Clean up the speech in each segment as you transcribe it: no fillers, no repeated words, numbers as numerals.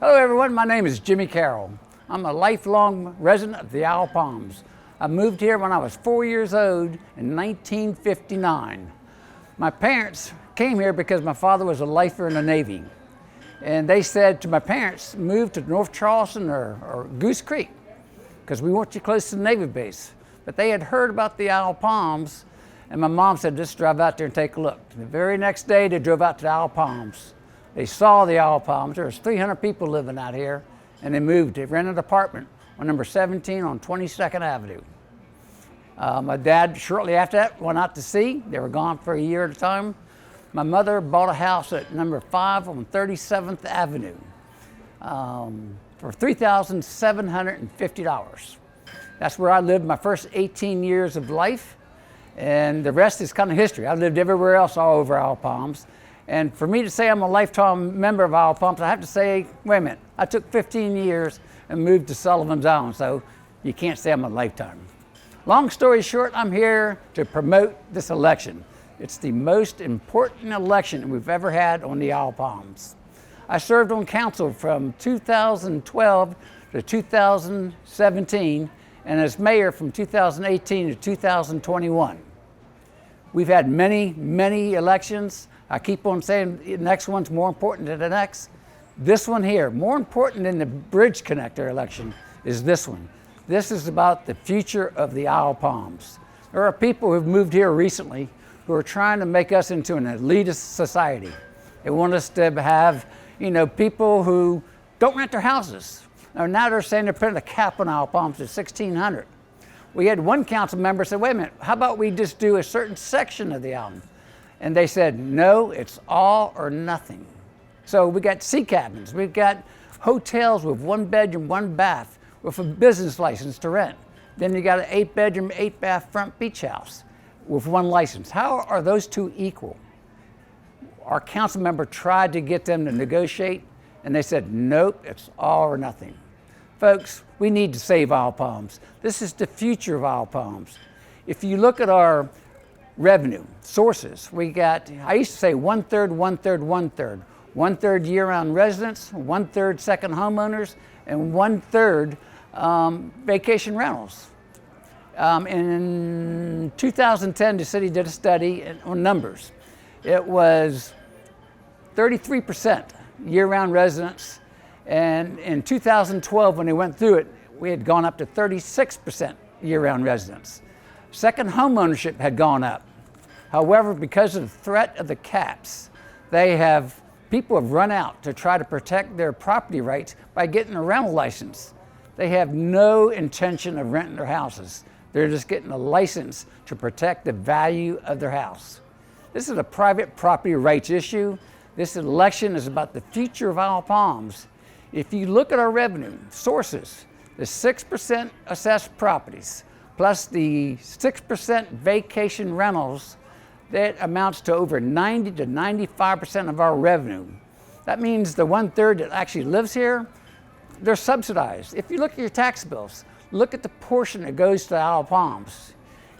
Hello everyone, my name is Jimmy Carroll. I'm a lifelong resident of the Isle of Palms. I moved here when I was 4 years old in 1959. My parents came here because my father was a lifer in the Navy. And they said to my parents, move to North Charleston or Goose Creek, because we want you close to the Navy base. But they had heard about the Isle of Palms, and my mom said, just drive out there and take a look. The very next day, they drove out to the Isle of Palms. They saw the Isle of Palms. There was 300 people living out here, and they moved. They rented an apartment on number 17 on 22nd Avenue. My dad, shortly after that, went out to sea. They were gone for a year at a time. My mother bought a house at number 5 on 37th Avenue for $3,750. That's where I lived my first 18 years of life, and the rest is kind of history. I lived everywhere else all over Isle of Palms. And for me to say I'm a lifetime member of Isle of Palms, I have to say, wait a minute, I took 15 years and moved to Sullivan's Island, so you can't say I'm a lifetime. Long story short, I'm here to promote this election. It's the most important election we've ever had on the Isle of Palms. I served on council from 2012 to 2017, and as mayor from 2018 to 2021. We've had many, many elections. I keep on saying the next one's more important than the next. This one here, more important than the bridge connector election, is this one. This is about the future of the Isle of Palms. There are people who've moved here recently who are trying to make us into an elitist society. They want us to have, people who don't rent their houses. Now they're saying they're putting a cap on Isle of Palms at $1,600. We had one council member say, wait a minute, how about we just do a certain section of the island? And they said, no, it's all or nothing. So we got sea cabins, we've got hotels with 1 bedroom, 1 bath with a business license to rent. Then you got an 8 bedroom, 8 bath front beach house with 1 license. How are those two equal? Our council member tried to get them to negotiate, and they said, nope, it's all or nothing. Folks, we need to save Isle of Palms. This is the future of Isle of Palms. If you look at our revenue sources, we got, I used to say 1/3, 1/3, 1/3. 1/3 year-round residents, 1/3 second homeowners, and 1/3 vacation rentals. In 2010, the city did a study on numbers. It was 33% year-round residents, and in 2012, when they went through it, we had gone up to 36% year-round residents. Second home ownership had gone up. However, because of the threat of the caps, people have run out to try to protect their property rights by getting a rental license. They have no intention of renting their houses. They're just getting a license to protect the value of their house. This is a private property rights issue. This election is about the future of Isle of Palms. If you look at our revenue sources, the 6% assessed properties, plus the 6% vacation rentals, that amounts to over 90 to 95% of our revenue. That means the 1/3 that actually lives here, they're subsidized. If you look at your tax bills, look at the portion that goes to the Isle of Palms.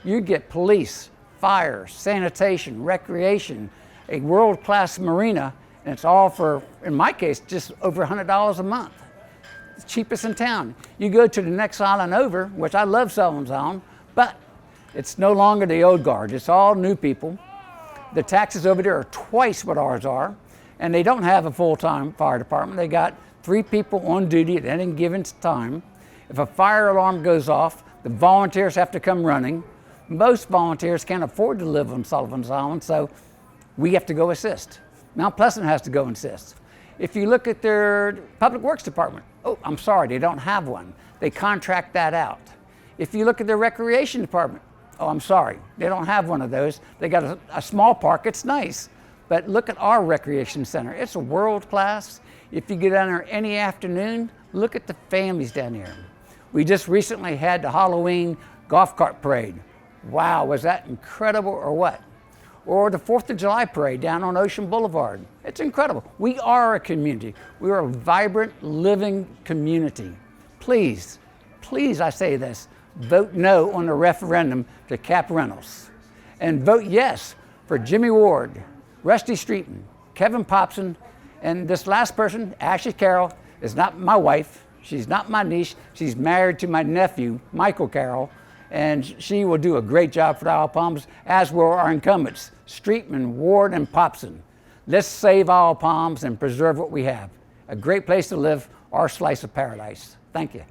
You get police, fire, sanitation, recreation, a world-class marina, and it's all for, in my case, just over $100 a month. It's cheapest in town. You go to the next island over, which I love Sullivan's Island, but it's no longer the old guard. It's all new people. The taxes over there are twice what ours are, and they don't have a full-time fire department. They got 3 people on duty at any given time. If a fire alarm goes off, the volunteers have to come running. Most volunteers can't afford to live on Sullivan's Island, so we have to go assist. Mount Pleasant has to go assist. If you look at their public works department, oh, I'm sorry, they don't have one. They contract that out. If you look at their recreation department, oh, I'm sorry, they don't have one of those. They got a small park, it's nice, but look at our recreation center. It's a world class. If you get down there any afternoon, look at the families down here. We just recently had the Halloween golf cart parade. Wow, was that incredible or what? Or the 4th of July parade down on Ocean Boulevard. It's incredible. We are a community. We are a vibrant, living community. Please, please, I say this, vote no on the referendum to cap rentals. And vote yes for Jimmy Ward, Rusty Streeton, Kevin Popson, and this last person, Ashley Carroll, is not my wife. She's not my niece. She's married to my nephew, Michael Carroll, and she will do a great job for the Isle of Palms, as will our incumbents, Streetman, Ward, and Popson. Let's save Isle of Palms and preserve what we have. A great place to live, our slice of paradise. Thank you.